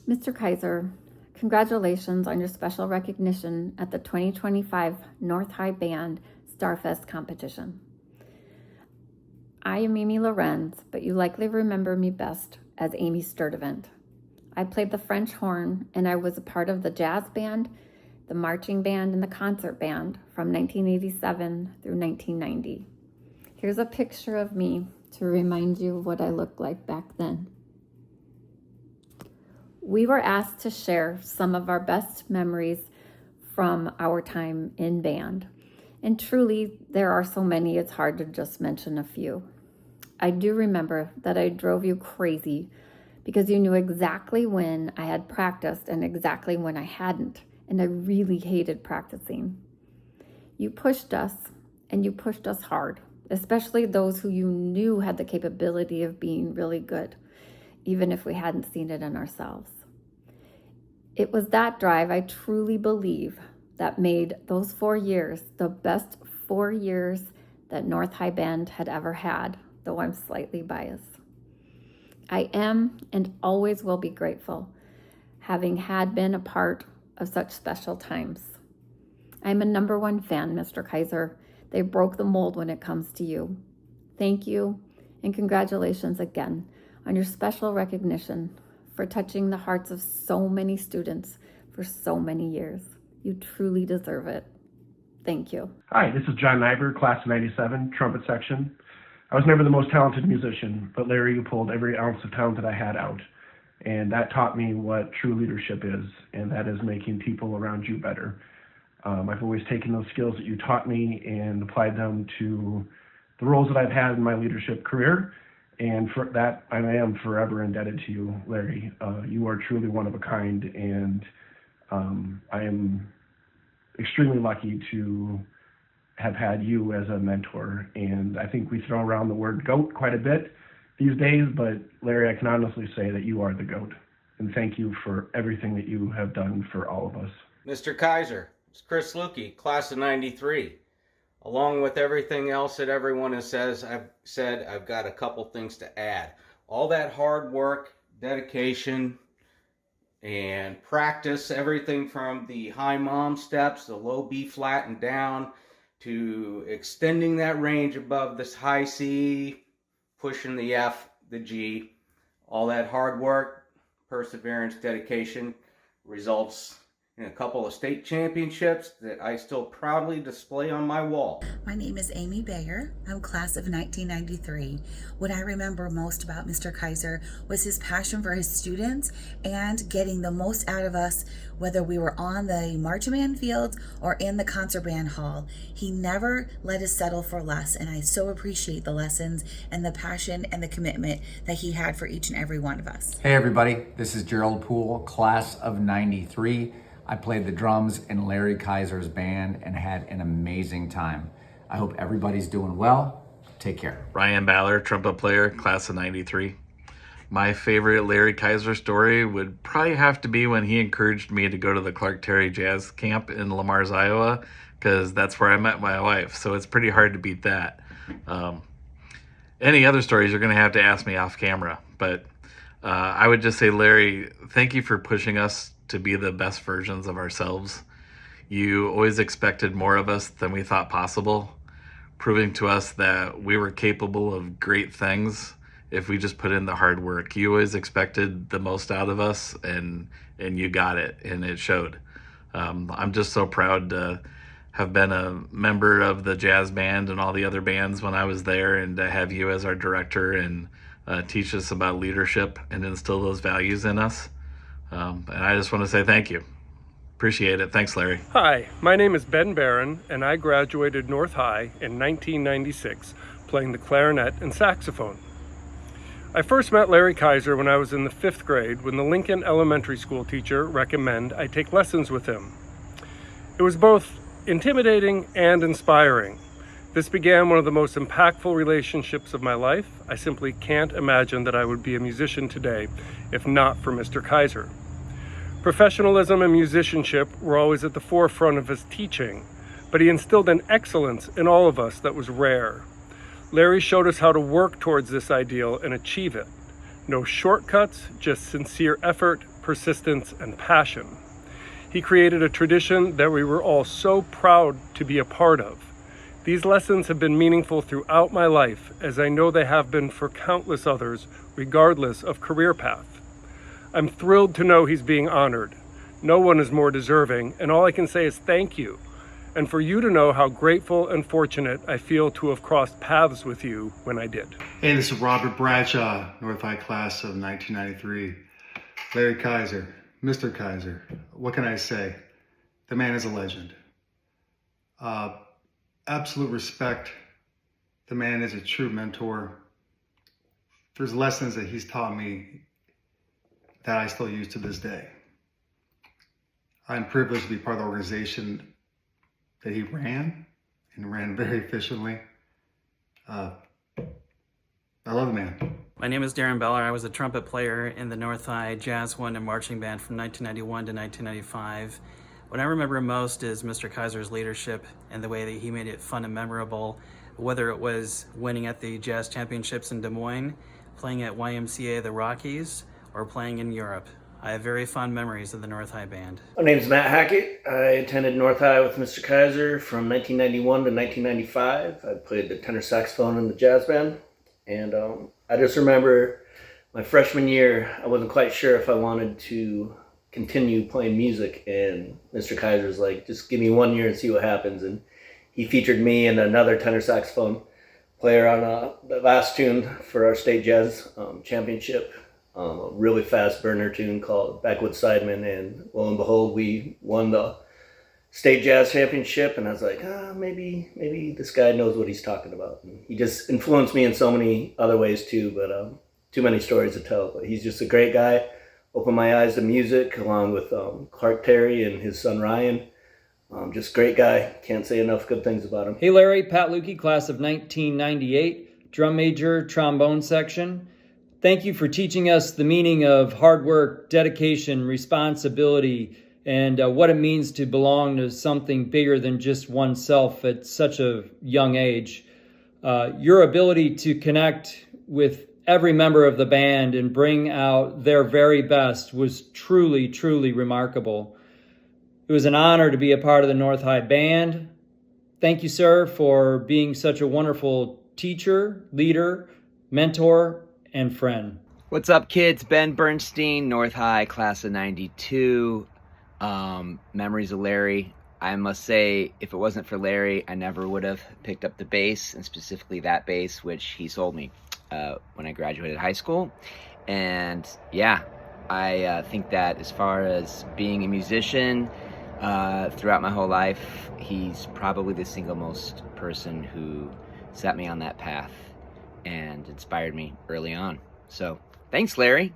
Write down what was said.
Mr. Kisor, congratulations on your special recognition at the 2025 North High Band Starfest competition. I am Amy Lorenz, but you likely remember me best as Amy Sturdivant. I played the French horn, and I was a part of the jazz band, the marching band, and the concert band from 1987 through 1990. Here's a picture of me to remind you of what I looked like back then. We were asked to share some of our best memories from our time in band. And truly, there are so many, it's hard to just mention a few. I do remember that I drove you crazy because you knew exactly when I had practiced and exactly when I hadn't, and I really hated practicing. You pushed us, and you pushed us hard, especially those who you knew had the capability of being really good, even if we hadn't seen it in ourselves. It was that drive, I truly believe, that made those 4 years the best 4 years that North High Band had ever had, though I'm slightly biased. I am and always will be grateful, having had been a part of such special times. I'm a #1 fan, Mr. Kisor. They broke the mold when it comes to you. Thank you, and congratulations again on your special recognition for touching the hearts of so many students for so many years. You truly deserve it. Thank you. Hi, this is John Nyber, class of 97, trumpet section. I was never the most talented musician, but Larry, you pulled every ounce of talent that I had out. And that taught me what true leadership is, and that is making people around you better. I've always taken those skills that you taught me and applied them to the roles that I've had in my leadership career. And for that, I am forever indebted to you, Larry. You are truly one of a kind, and I am extremely lucky to have had you as a mentor. And I think we throw around the word GOAT quite a bit these days, but Larry, I can honestly say that you are the GOAT. And thank you for everything that you have done for all of us. Mr. Kisor, it's Chris Lukey, class of 93. Along with everything else that everyone has said, I've got a couple things to add. All that hard work, dedication, and practice, everything from the high mom steps, the low B flat and down, to extending that range above this high C, pushing the F, the G. All that hard work, perseverance, dedication results in a couple of state championships that I still proudly display on my wall. My name is Amy Bayer. I'm class of 1993. What I remember most about Mr. Kisor was his passion for his students and getting the most out of us, whether we were on the marching band field or in the concert band hall. He never let us settle for less, and I so appreciate the lessons and the passion and the commitment that he had for each and every one of us. Hey everybody, this is Gerald Poole, class of 93. I played the drums in Larry Kisor's band and had an amazing time. I hope everybody's doing well. Take care. Ryan Baller, trumpet player, class of 93. My favorite Larry Kisor story would probably have to be when he encouraged me to go to the Clark Terry Jazz Camp in Lamars, Iowa, because that's where I met my wife. So it's pretty hard to beat that. Any other stories you're going to have to ask me off camera. But I would just say, Larry, thank you for pushing us to be the best versions of ourselves. You always expected more of us than we thought possible, proving to us that we were capable of great things if we just put in the hard work. You always expected the most out of us, and you got it, and it showed. I'm just so proud to have been a member of the jazz band and all the other bands when I was there, and to have you as our director and teach us about leadership and instill those values in us. And I just want to say thank you. Appreciate it. Thanks, Larry. Hi, my name is Ben Barron, and I graduated North High in 1996, playing the clarinet and saxophone. I first met Larry Kisor when I was in the 5th grade, when the Lincoln Elementary School teacher recommended I take lessons with him. It was both intimidating and inspiring. This began one of the most impactful relationships of my life. I simply can't imagine that I would be a musician today if not for Mr. Kisor. Professionalism and musicianship were always at the forefront of his teaching, but he instilled an excellence in all of us that was rare. Larry showed us how to work towards this ideal and achieve it. No shortcuts, just sincere effort, persistence, and passion. He created a tradition that we were all so proud to be a part of. These lessons have been meaningful throughout my life, as I know they have been for countless others, regardless of career path. I'm thrilled to know he's being honored. No one is more deserving, and all I can say is thank you. And for you to know how grateful and fortunate I feel to have crossed paths with you when I did. Hey, this is Robert Bradshaw, North High class of 1993. Larry Kisor, Mr. Kisor. What can I say? The man is a legend. Absolute respect. The man is a true mentor. There's lessons that he's taught me that I still use to this day. I'm privileged to be part of the organization that he ran, and ran very efficiently. I love the man. My name is Darren Beller. I was a trumpet player in the North High Jazz Wind and Marching Band from 1991 to 1995. What I remember most is Mr. Kisor's leadership and the way that he made it fun and memorable, whether it was winning at the Jazz Championships in Des Moines, playing at YMCA the Rockies, or playing in Europe. I have very fond memories of the North High Band. My name is Matt Hackett. I attended North High with Mr. Kisor from 1991 to 1995. I played the tenor saxophone in the jazz band. And I just remember my freshman year, I wasn't quite sure if I wanted to continue playing music. And Mr. Kisor's like, just give me 1 year and see what happens. And he featured me and another tenor saxophone player on the last tune for our state jazz championship. A really fast burner tune called Backwoods Sidemen, and lo and behold, we won the state jazz championship. And I was like, maybe this guy knows what he's talking about. And he just influenced me in so many other ways too, but too many stories to tell. But he's just a great guy. Opened my eyes to music, along with Clark Terry and his son Ryan. Just great guy. Can't say enough good things about him. Hey Larry, Pat Lukey, class of 1998, drum major, trombone section. Thank you for teaching us the meaning of hard work, dedication, responsibility, and what it means to belong to something bigger than just oneself at such a young age. Your ability to connect with every member of the band and bring out their very best was truly, truly remarkable. It was an honor to be a part of the North High Band. Thank you, sir, for being such a wonderful teacher, leader, mentor, and friend. What's up, kids? Ben Bernstein, North High, class of 92. Memories of Larry. I must say, if it wasn't for Larry, I never would have picked up the bass, and specifically that bass, which he sold me when I graduated high school. And yeah, I think that as far as being a musician throughout my whole life, he's probably the single most person who set me on that path and inspired me early on. So thanks, Larry.